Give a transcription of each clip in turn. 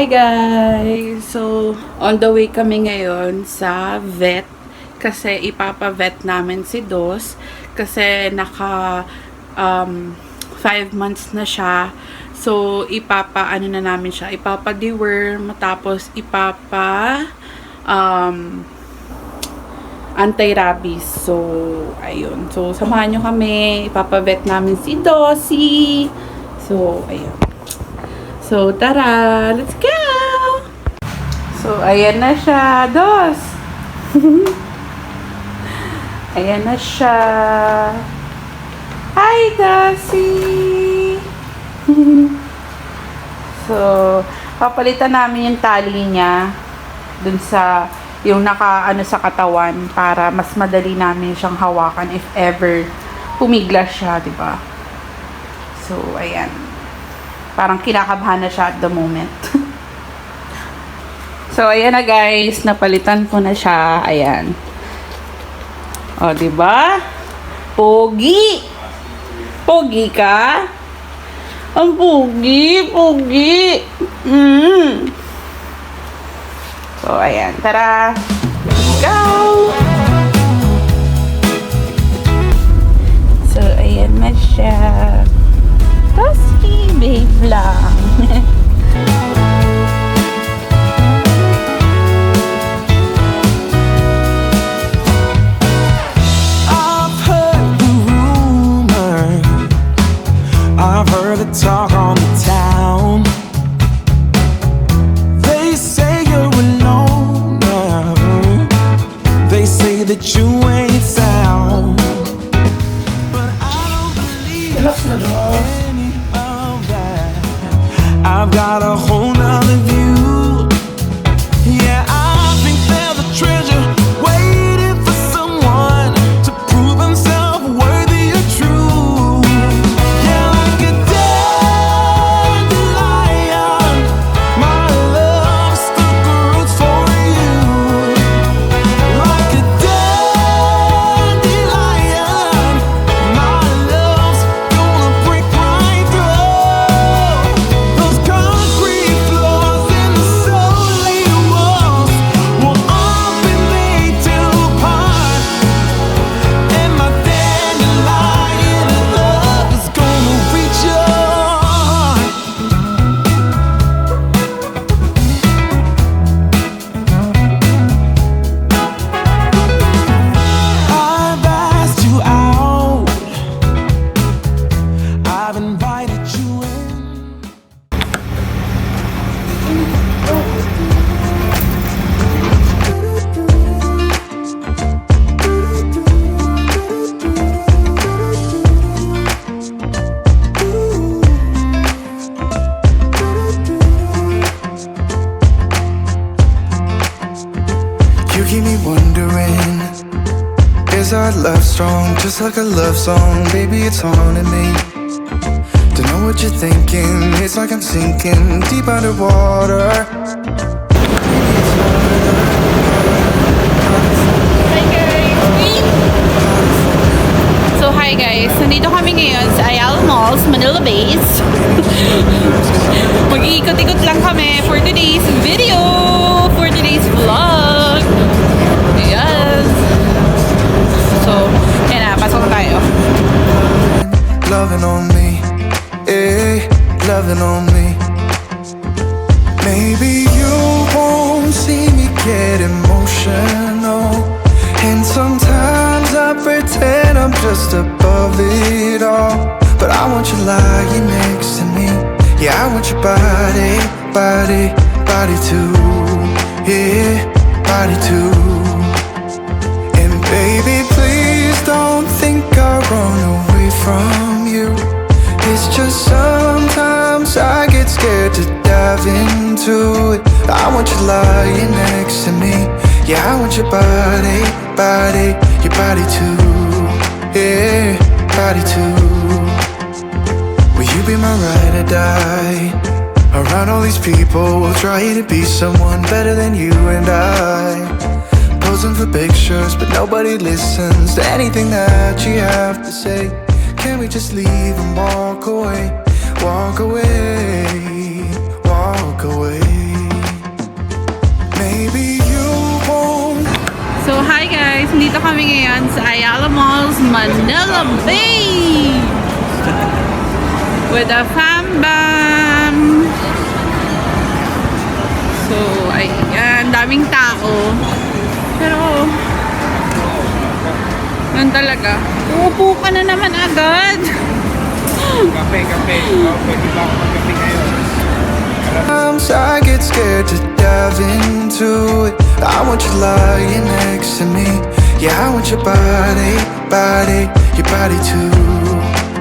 Hi guys! So, on the way kami ngayon sa vet kasi ipapa-vet namin si Dos kasi naka 5 months na siya. So, ano na namin siya, ipapa-deworm, tapos anti-rabies. So, ayun. So, samahan nyo kami, ipapa-vet namin si Dossie. So, ayun. So, tara! Let's go! So, ayan na siya. Dos! Ayan na siya. Hi, Dossie! So, papalitan namin yung tali niya dun sa yung naka sa katawan para mas madali namin siyang hawakan if ever pumiglas siya, di ba? So, ayan. Parang kinakabahan na siya at the moment. So, ayan na guys. Napalitan ko na siya. Ayan. O, diba? Pogi! Pogi ka? Ang pogi! Pogi! So, ayan. Tara! Let's go! So, ayan na siya. Dusty babe lang. I've heard the rumor, I've heard the talk on the town. They say you're alone now. They say that you ain't sound. But I don't believe any of that. I've got a whole nother view. Yeah, I think there's a treasure waiting for someone to prove himself worthy or true. Yeah, like a dandelion, my love stuck roots for you. Like a dandelion, my love's gonna break right through those concrete floors and the solid walls will all be made to part. And my dandelion love is gonna reach your heart. I've asked you out, I've invited you in. You keep me wondering, is our love strong? Just like a love song, baby, it's haunting me. Don't know what you're thinking, it's like I'm sinking deep underwater. So, hi guys. Nandito kami ngayon sa Ayala Malls, Manila Base. Mag-iikot-ikot lang kami for today's video, for today's vlog. Yes. So, yan na. Pasok na tayo. Loving on me, eh, loving on me. Maybe you won't see me get emotional, and sometimes I pretend I'm just above it all. But I want you lying next to me. Yeah, I want your body, body, body too. Yeah, body too. And baby, please don't think I run away from you. It's just sometimes I get scared to dive into it. I want you lying next to me. Yeah, I want your body, body, your body too. Yeah, body too. Will you be my ride or die? Around all these people, we'll try to be someone better than you and I. Posing for pictures, but nobody listens to anything that you have to say. Can we just leave and walk away? Walk away, walk away. So, hi guys! Dito kami ngayon sa Ayala Malls, Manila Bay! With a fam bam! So, ayan, daming tao. Pero, yun talaga. Uupo ka na naman agad! Kape. Oh, pwede ba ako magkape ngayon? Sometimes I get scared to dive into it. I want you lying next to me. Yeah, I want your body, your body too.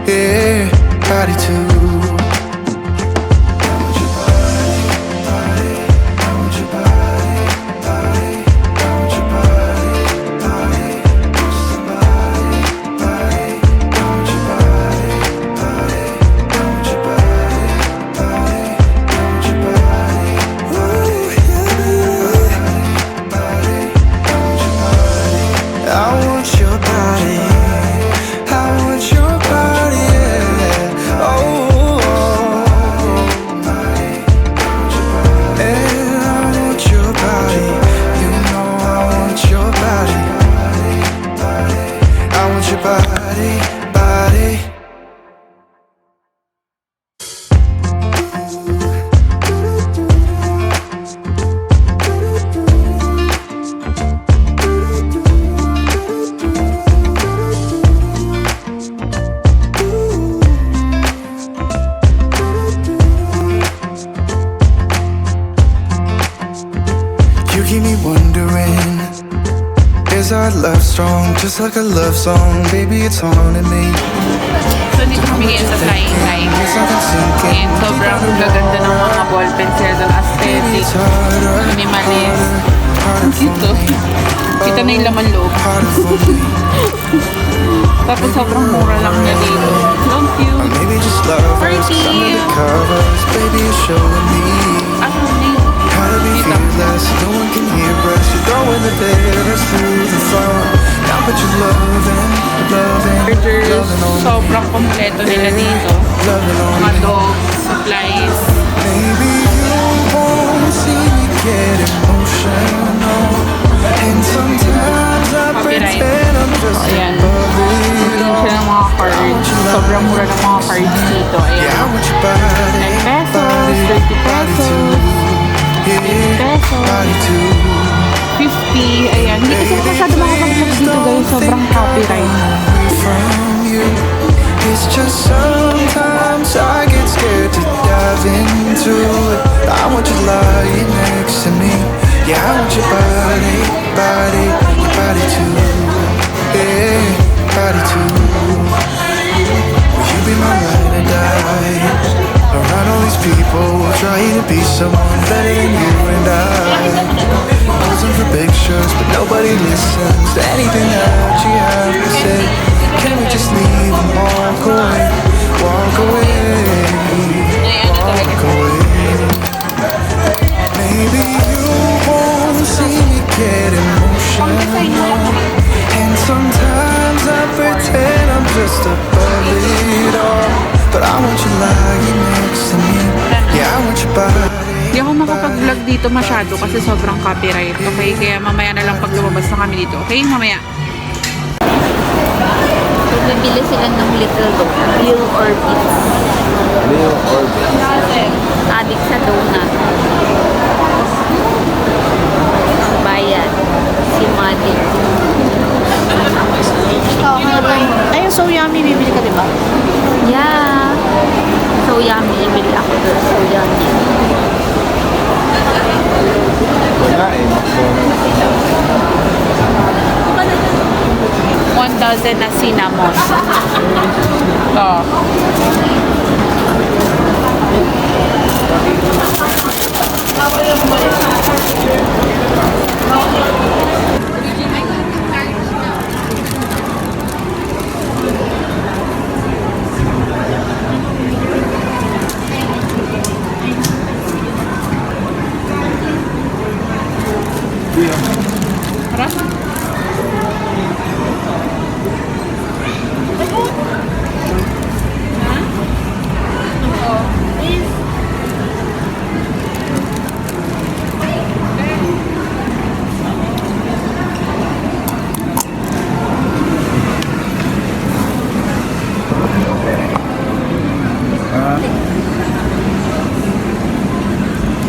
Yeah, body too. I want your body, I want your body, I want your body, just the body, I want your body, I want your body. I want your body, I want your body, yeah. Oh, and I want your body. You know I want your body. I want your body. You keep me wondering, is our love strong? Just like a love song, baby, it's haunting me. So, dito kami ngayon sa Flying Line. And sobrang gaganda ng mga ball pencil, ang aesthetic, minimalist. Dito, kita na yung laman loob. Tapos sobrang mura lang niya dito. Don't you? Maybe just love us, Party! under the covers, baby, it's showing me how to be fearless. No one can hear us. You're throwing the bears through the phone. Now put your loving on me. Sobrang kompleto nila dito. Loving on Mga me. dogs, supplies. Maybe you won't see me get emotional, and sometimes I Copyright. pretend I'm just Ayan. above it Tingin all. siya ng mga cards. Sobrang mura ng mga cards dito. Yeah, I Ayan. want your body, 10 pesos, body, 30 body pesos, too. Yeah, pesos. body too. 50. Ayan. Hindi kasi ako masyado makapag-vlog dito guys. Sobrang copyright. From you, it's just sometimes I get scared to dive into it. I want you lying next to me. Yeah, I want your body, your body too. Yeah, body too. Will you be my ride or die? Around all these people, trying to be someone better than you and I. Posing for pictures, but nobody listens to anything that you have to say. Can we just leave and walk away? Walk away, walk away. Maybe you won't see me get emotional, and sometimes I pretend I'm just above it all. But I want you lying next to me. Yeah, I want your body. Hindi ako makapag-vlog dito masyado kasi sobrang copyright. Okay? Kaya mamaya na lang pag lumabas na kami dito. Okay? Mamaya. So, bibili sila ng little dog. Real Orbits. Real Orbit. Adik sa donut. Bayad. Si Maddie. Ayun, so yummy, bibili ka, di ba? Yeah. So yummy. Bibili ako doon. So yummy. Nga eh, McDonald's. 1,000 na cinnamon. Ito.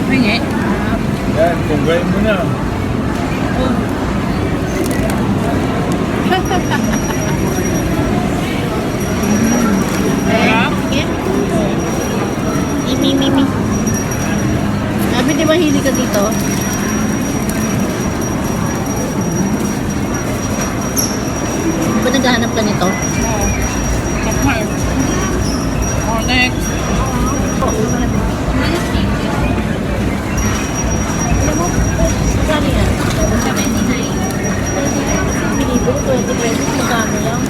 Hingi. Yan, tunggayin mo na. Imi. Sabi di ba hili ka dito? Ba naghahanap ka nito? Okay. Oh, next. Magkano yan? 20 pesos, magkano lang?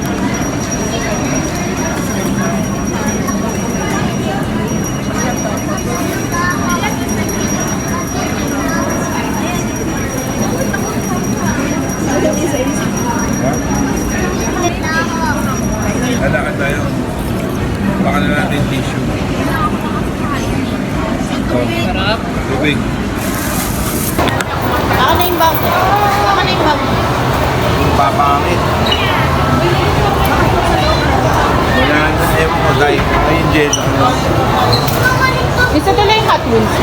Lalakad tayo. Baka na natin tissue. Oh, Sarap. tubig. Ako na yung bag. Ako na yung bag. Papangit. Wala na ewan ko dahil ayun Jen. Isa tuloy yung Hot Wheels.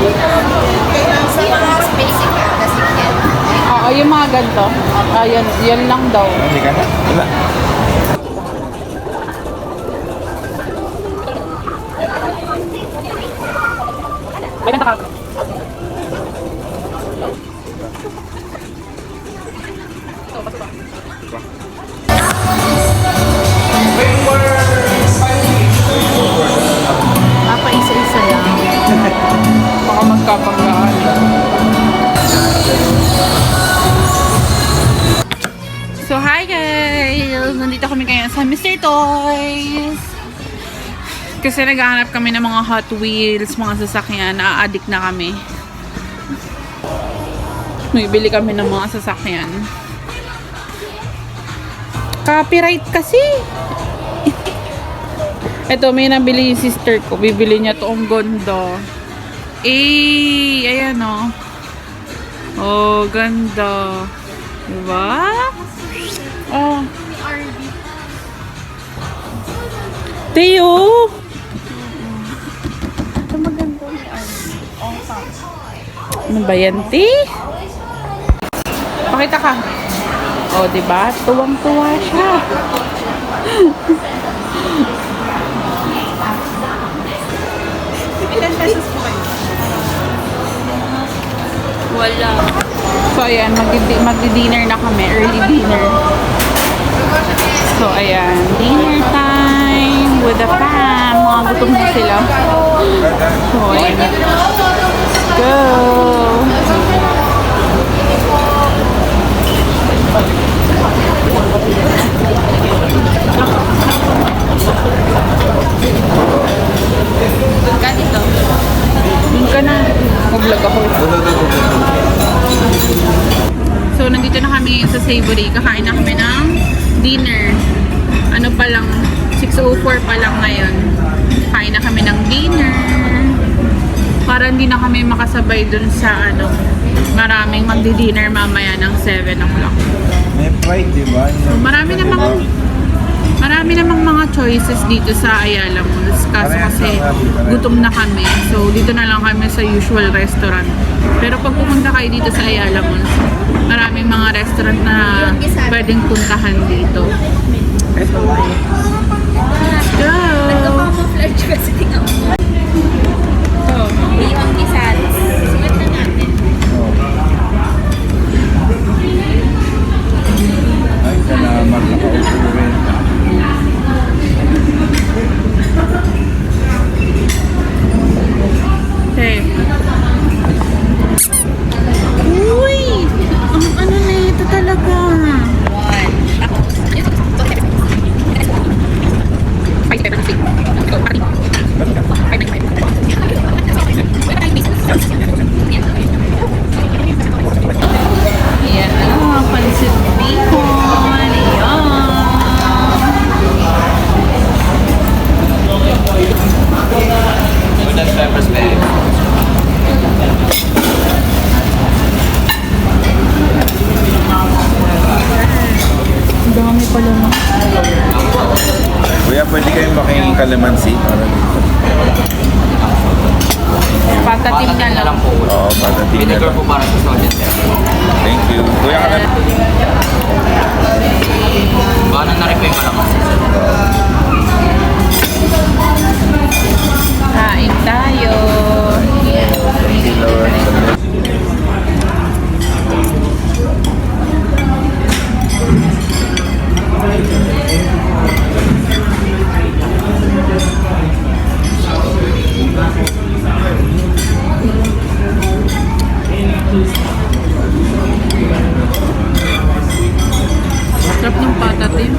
Oo, yung mga ganito. Yan lang daw. Hindi ka na? Wala. May ganda ka. Papa, isa-isa lang. Baka magkapaglaan. So, hi guys! Nandito kami ngayon sa Mr. Toys. Kasi naghahanap kami ng mga Hot Wheels, mga sasakyan. Na-addict na kami. May bili kami ng mga sasakyan. Copyright kasi! Ito, may nabili yung sister ko. Bibili niya to. Ang ganda. Eh, ayan o. Oh, ganda. Diba? Oh. Teo! Ito maganda ni Arby. Ano ba yan, Te? Pakita ka. Oh, diba? Tuwang-tuwa siya. Ilan pesos po kayo? Wala. So, ayan. Magdi-dinner na kami. Early dinner. So, ayan. Dinner time with the fam. Mga gutom na sila. So, ayan. Go! Ka dito. Doon ka na. Mag-vlog ako. So, nandito na kami sa Savory. Kakain na kami ng dinner. Ano pa lang, 6:04 pa lang ngayon. Kain na kami ng dinner. Para hindi na kami makasabay dun sa maraming magdi-dinner mamaya ng 7 o'clock. May pride, di ba? So, marami namang mga choices dito sa Ayala Malls. Kaso kasi gutom na kami. So, dito na lang kami sa usual restaurant. Pero pag pupunta kayo dito sa Ayala Malls, maraming mga restaurant na pwedeng puntahan dito. Let's go! Nagka-camouflage kasi tingnan mo. So, Yung Kisaris. Sulat na natin. Ay, salamat. Nakaupo rin. okay. Uy! Ang ano na ito talaga. Ayan na, pansit bacon. Ayan. Ang dami pala na. Kuya, pwede kayong making kalamansi para dito. Patatim na lang. po. Oo, patatin na Vinegar lang. po para sa sodium, sir. Thank you. Kuya ka na. Baka na rin po yung kalamansi, sir. Kain tayo. Thank you, Lord. Sarap ng patatim.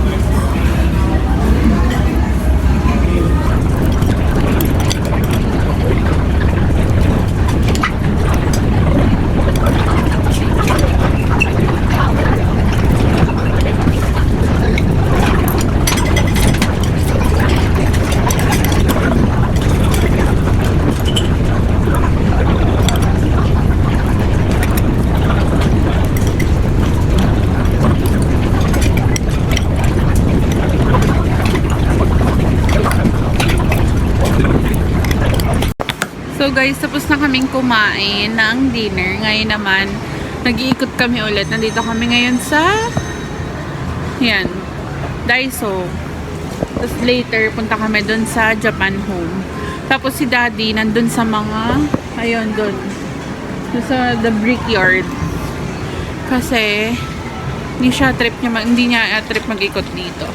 So guys, tapos na kaming kumain ng dinner. Ngayon naman, nag-iikot kami ulit. Nandito kami ngayon sa yan, Daiso. Tapos later, punta kami dun sa Japan Home. Tapos si Daddy, nandun sa mga, ayun, dun. Dun sa the Brickyard. Kasi, hindi niya trip mag-ikot dito.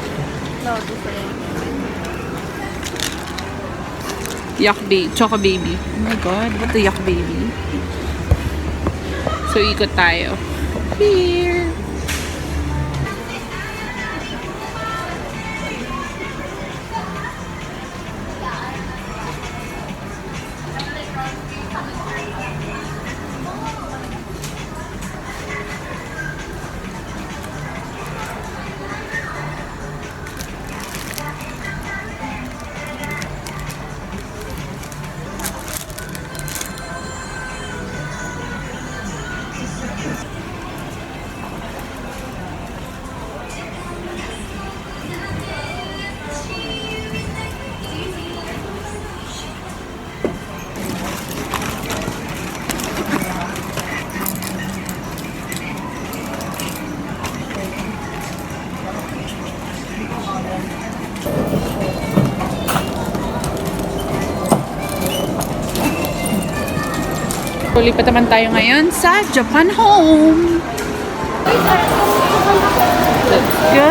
Yak baby, Choco baby. Oh my god, what the yak baby? So, ikot tayo. Here. Lipat naman tayo ngayon sa Japan Home. Let's go!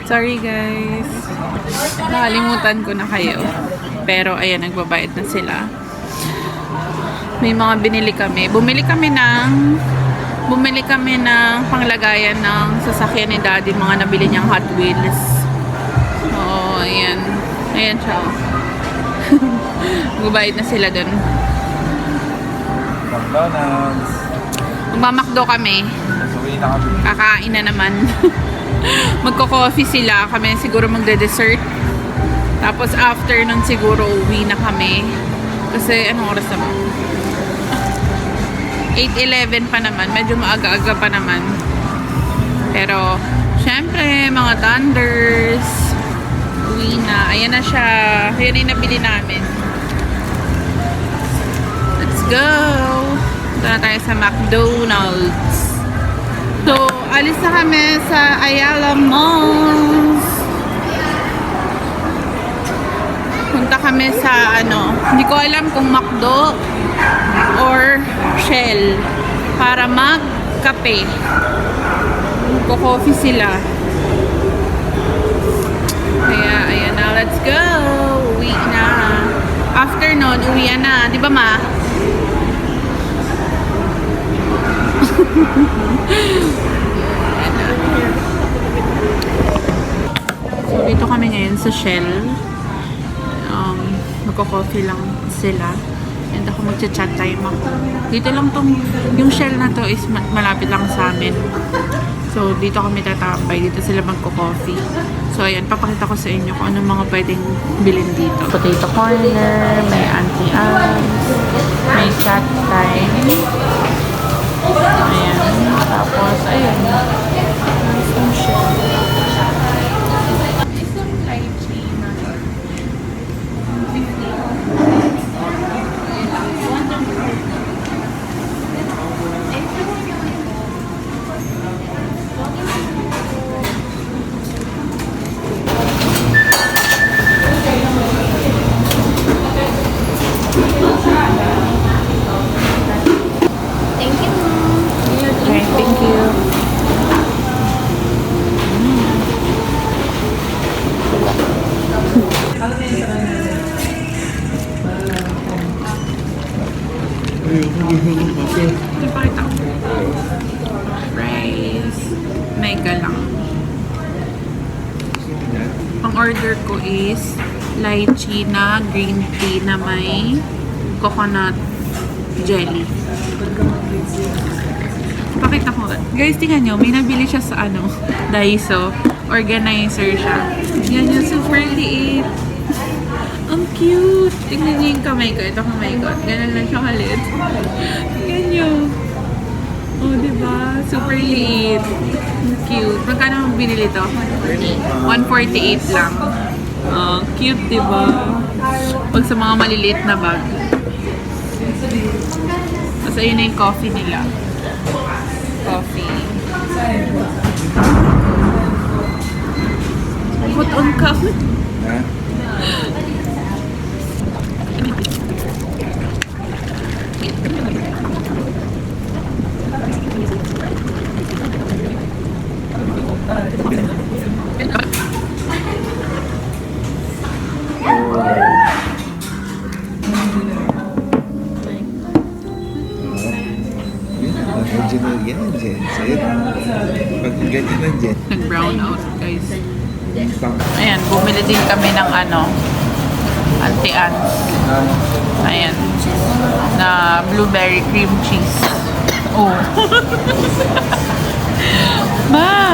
Sorry guys. Nakalimutan ko na kayo. Pero ayan, nagbabayad na sila. May mga binili kami. Bumili kami ng panglagayan ng sasakyan ni Daddy, mga nabili niyang Hot Wheels. Oo, ayan. Ayan siya. Magbabayad na sila dun. McDonald's. Magmamakdo kami. Nasuwi na kami. Kakain na naman. Magko-coffee sila. Kami siguro magde-dessert. Tapos after nun siguro uwi na kami. Kasi anong oras naman? 8:11 pa naman. Medyo maaga-aga pa naman. Pero, syempre, mga Thunders. Uwi na. Ayan na siya. Ayan yung nabili namin. Let's go! Ito na tayo sa McDonald's. So, alis na kami sa Ayala Malls. Punta kami sa hindi ko alam kung McDo or Shell para magkape. Magko-coffee sila. Kaya, ayan na. Let's go! Uwi na. After nun, uwi na. Di ba, ma? So, dito kami ngayon sa Shell. Magko-coffee lang sila. And ako magchat-chat time ako. Dito lang yung Shell na to is malapit lang sa amin. So, dito kami tatambay. Dito sila magko-coffee. So, ayan, papakita ko sa inyo kung anong mga pwedeng bilhin dito. Potato corner, may anti-abs, may chat time. Ayan. in-order ko is lychee na green tea na may coconut jelly. Pakita ko. Guys, tingnan nyo. May nabili siya sa Daiso. Organizer siya. Yan yung super liit. Ang cute! Tingnan niyo yung kamay ko. Ito kamay ko. Ganun lang siya kalit. Tingnan niyo. Oh, diba? Super liit. Cute. Magkano ang binili to? 148 lang. Oh, cute, diba? Pag sa mga maliliit na bag. Tapos ayun na yung coffee nila. Coffee. Put on cup. Original yan, Jensen. Pag ganyan na, Jen. Nag-brown out, guys. Ayan, bumili din kami ng antian. Ayan. Na blueberry cream cheese. Oh. Bye!